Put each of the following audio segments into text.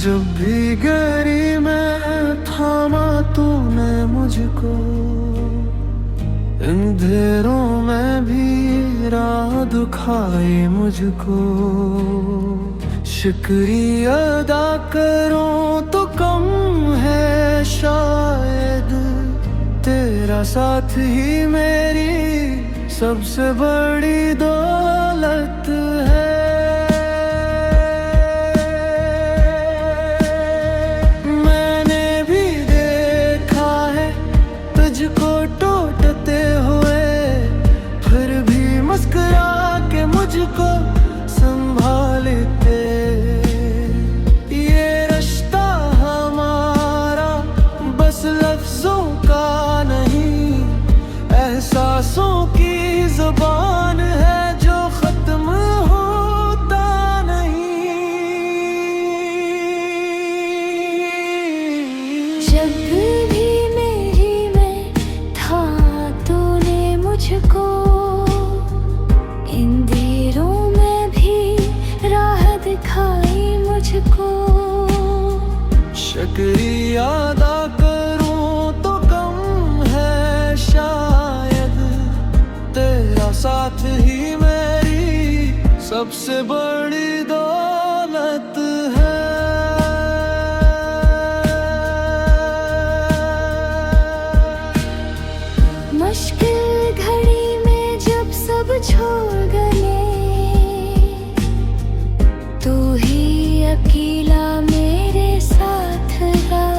जब भी गिरी मैं थामा तूने मुझको, अंधेरों में भी राह दिखाई मुझको। शुक्रिया अदा करूं तो कम है शायद, तेरा साथ ही मेरी सबसे बड़ी दौलत है। मैंने भी देखा है तुझको टूटते हुए, फिर भी मुस्कुरा के मुझको संभालते। ये रिश्ता हमारा बस लफ्जों का नहीं, एहसासों की ज़ुबान है जो खत्म होता नहीं। जब भी मेरी में था तूने मुझको, इन देरों में भी राह दिखाई मुझको। शुक्रिया अदा करूं तो कम है शायद, तेरा साथ ही मेरी सबसे बड़ी दौलत है। मुश्किल घड़ी में जब सब छोड़ गए, तू ही अकेला मेरे साथ रहा।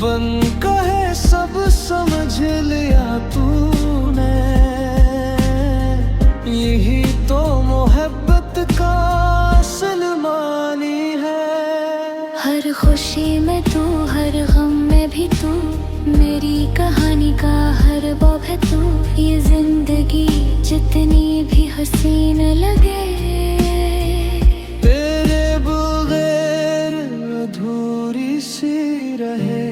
बन कहे सब समझ लिया तूने, यही तो मोहब्बत का असल मानी है। हर खुशी में तू, हर गम में भी तू, मेरी कहानी का हर बॉब है तू। ये जिंदगी जितनी भी हसीन लगे, तेरे बगैर अधूरी सी रहे।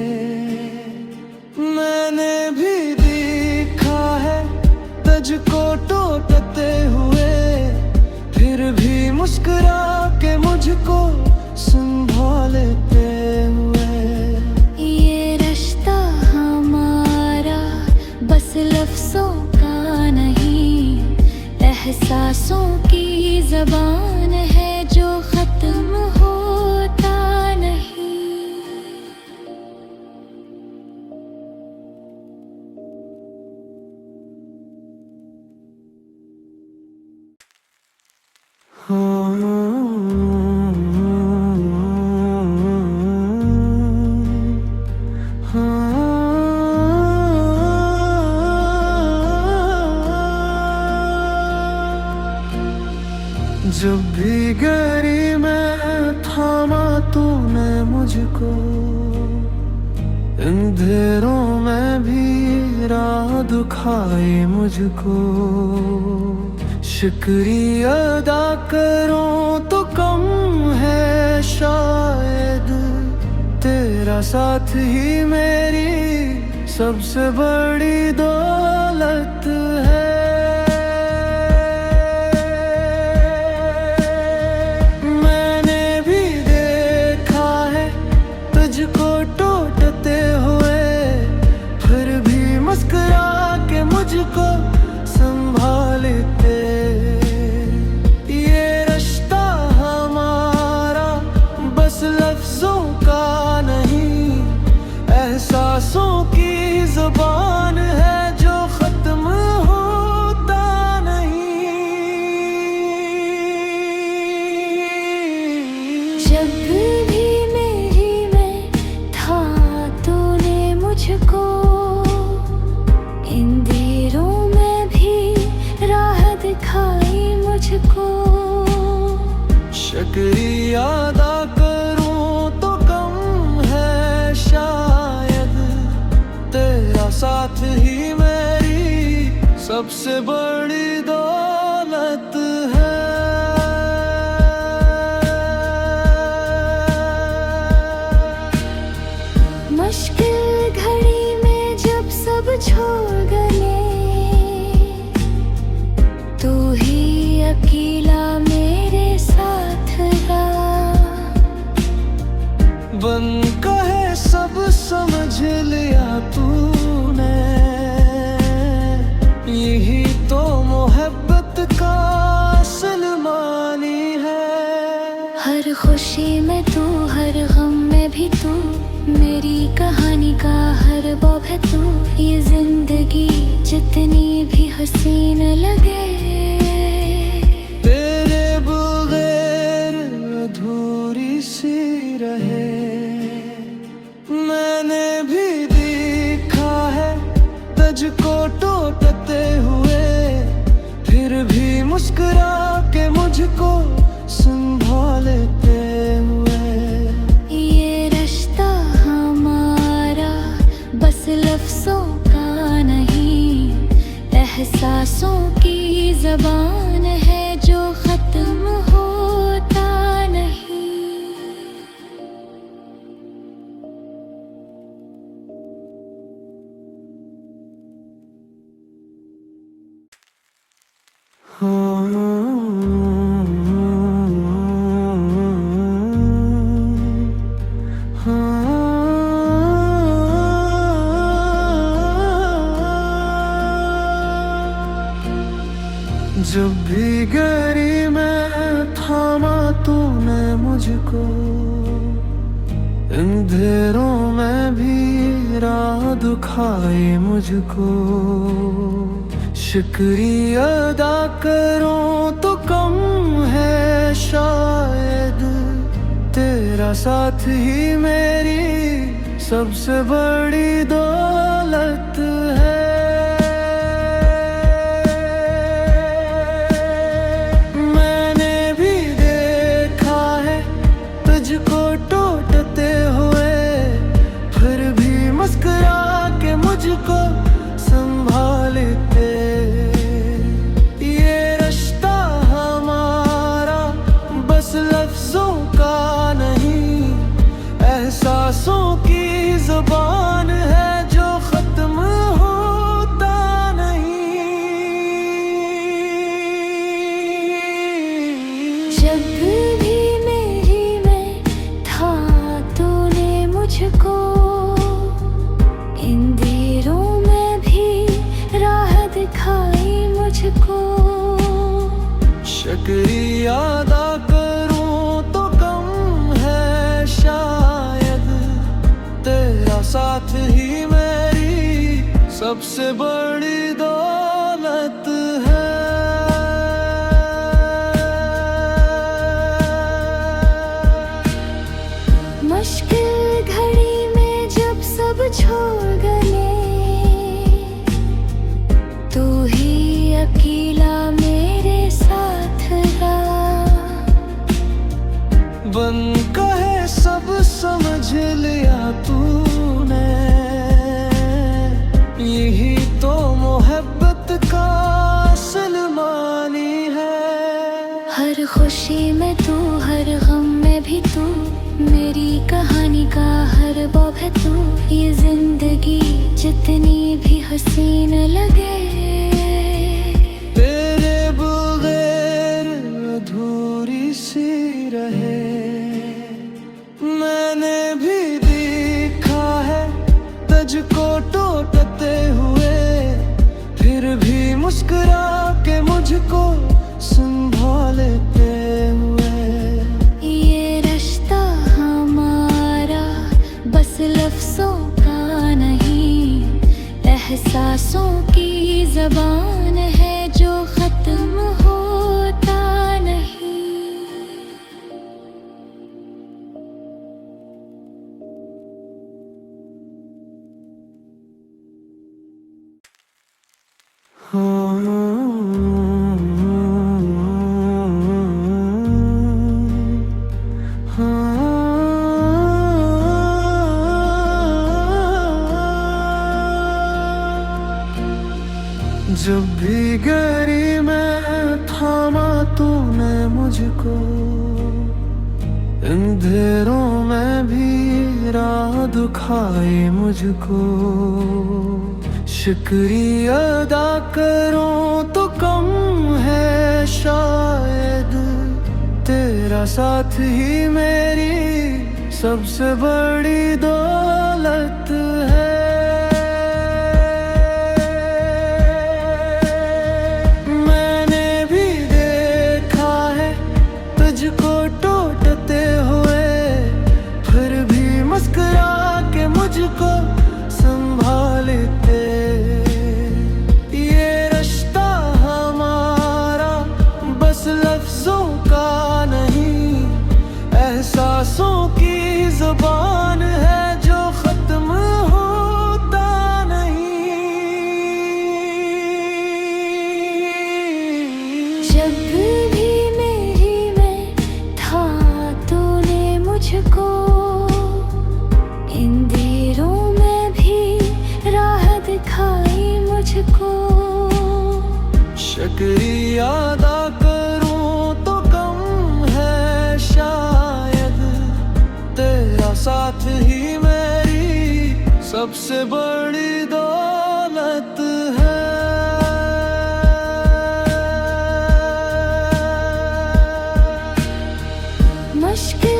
मैंने भी देखा है तुझको टूटते हुए, फिर भी मुस्कुरा के मुझको संभालते हुए। ये रिश्ता हमारा बस लफ्जों का नहीं, एहसासों की ज़बान है जो खत्म होता नहीं। जब भी गिरी मैं थामा तूने मुझको, अंधेरों में भी राह दिखाई मुझको। शुक्रिया अदा करूं तो कम है शायद, तेरा साथ ही मेरी सबसे बड़ी दौलत है। मैंने भी देखा है तुझको टूटते हुए, फिर भी मुस्कुरा के मुझको संभालते। ये रिश्ता हमारा बस लफ्जों का नहीं, एहसासों की ज़ुबान है जो खत्म होता नहीं। जब भी मेरी में था तूने मुझको, इन देरों में भी राह दिखाई मुझको। शुक्रिया अदा करूं तो कम है शायद, तेरा साथ ही मेरी सबसे बड़ी दौलत है। हर खुशी में तू, हर गम में भी तू, मेरी कहानी का हर बॉब है तू। ये जिंदगी जितनी भी हसीन लगे, तेरे बगैर अधूरी सी रहे। मैंने भी देखा है तुझको टूटते हुए, फिर भी मुस्कुरा के मुझको संभालते हुए। ये रिश्ता हमारा बस लफ्जों का नहीं, एहसासों की ज़बान है जो ख़त्म होता नहीं। जब भी गरी मैं थामा तूने मुझको, अंधेरों में भी राह दिखाई मुझको। शुक्रिया अदा करूं तो कम है शायद, तेरा साथ ही मेरी सबसे बड़ी दौलत है। मैंने भी देखा है तुझको टूटते हुए, फिर भी मुस्कुरा के मुझको संभालते। ये रिश्ता हमारा बस लफ्जों का नहीं, एहसासों की ज़बान है जो ख़त्म होता नहीं। जब भी मेरी में था तूने मुझको, अंधेरों में भी राह दिखाई मुझको। शुक्रिया अदा करूं तो कम है शायद, तेरा साथ ही मेरी सबसे बड़ी दौलत है। मुश्किल घड़ी में जब सब छोड़ गए, तू ही अकेला मेरे साथ रहा। बन कहे सब समझ लिया तूने, यही तो मोहब्बत का असल मानी है। हर खुशी में तू, हर गम में भी तू, मेरी कहानी का हर बॉब है तू। ये जिंदगी जितनी भी हसीन लगे, तेरे बगैर अधूरी सी रहे। मैंने भी देखा है तुझको टूटते हुए, फिर भी मुस्कुरा के मुझको संभालते हुए। ये रिश्ता हमारा बस लफ्जों का नहीं, एहसासों की ज़बान है जो ख़त्म होता नहीं। जब भी गरी मैं थामा तूने मुझको, अंधेरों में भी राह दिखाई मुझको। शुक्रिया अदा करूं तो कम है शायद, तेरा साथ ही मेरी सबसे बड़ी दौलत है। मुझको टोटते हुए, फिर भी मुस्कुरा के मुझको संभालते। ये रिश्ता हमारा बस लफ्जों का नहीं, एहसासों की ज़ुबान है जो खत्म होता नहीं। जब भी मेरी में था तूने मुझको, इन देरों में भी राह दिखाई मुझको। शुक्रिया अदा करूं तो कम है शायद, तेरा साथ ही मेरी सबसे बड़ी दौलत है। मुश्किल